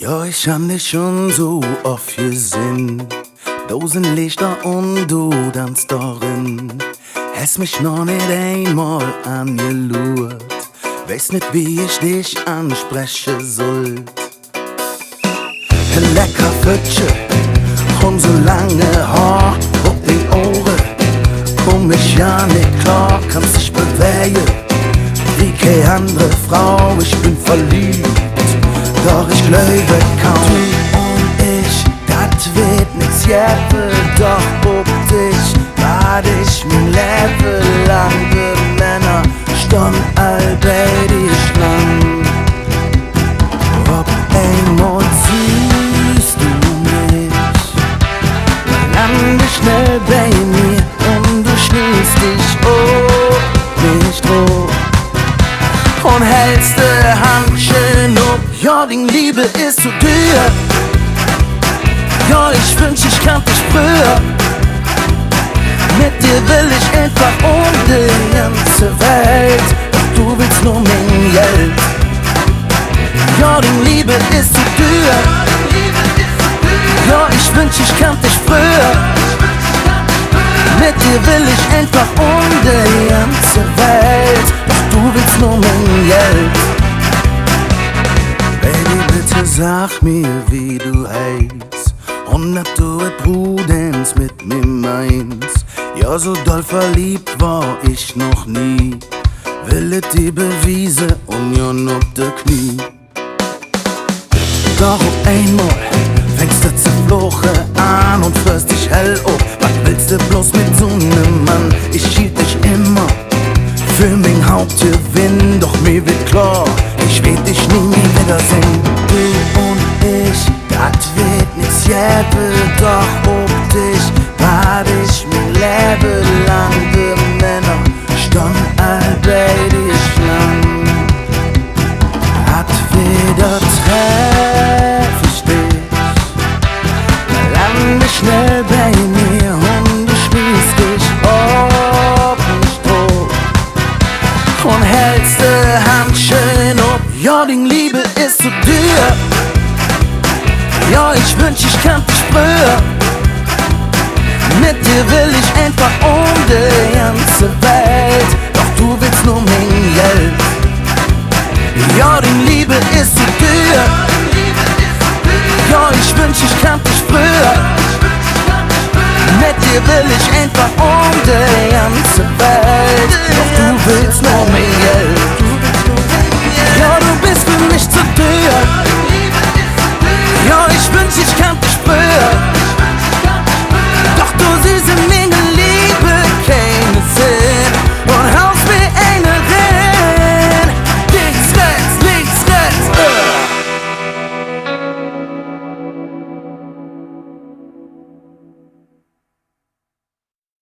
Ja, ich hab dich schon so oft gesehen. Tausend Lichter und du tanzt darin. Hast mich noch nicht einmal angeschaut. Weiß nicht, wie ich dich ansprechen soll. Ein lecker Pfütchen und so lange Haar auf die Ohren. Komm ich ja nicht klar, kannst dich bewegen wie keine andere Frau. Ich bin verliebt, doch ich glaube kaum. Du und ich, das wird nix Jeppe. Doch ob dich, war ich mein Leben lang. Die Männer standen all bei dir Schlangen. Ob einmal siehst du mich, dann lande schnell bei mir und du schließt dich auf mich drauf und hältst die Hand schön up. Ja, die Liebe ist so Düer. Ja, ich wünsch, ich kann dich früher. Mit dir will ich einfach um die ganze Welt. Doch du willst nur mein Geld. Ja, die Liebe ist so Düer. Ja, ich wünsch, ich kann dich früher. Mit dir will ich einfach um die ganze Welt. Doch du willst nur mein Geld. Baby, bitte sag mir, wie du heißt und ob du et Prudence mit mir meinst. Ja, so doll verliebt war ich noch nie. Will et dir beweisen und ja noch de Knie. Doch auf einmal fängst du zu fluchen an und frisst dich hell auf. Was willst du bloß mit so nem Mann? Ich hielt dich immer für mein Hauptgewinn. Doch mir wird klar, ich werd dich nie wiedersehen. Du und ich, das wird nix Jeppe. Doch ob dich, war ich mein Leben lang. Die Männer standen all bei dir Schlangen. Hat wieder treff ich dich, lande schnell bei mir und du schließt dich auf mich drauf und hältst die Hand schön up. Ja, die Liebe ist so Düer. Ja, ich wünsch, ich kann dich früher. Mit dir will ich einfach um die ganze Welt. Doch du willst nur mein Geld. Ja, die Liebe ist so Düer. Ja, ich wünsch, ich kann dich früher. Mit dir will ich einfach um die ganze Welt.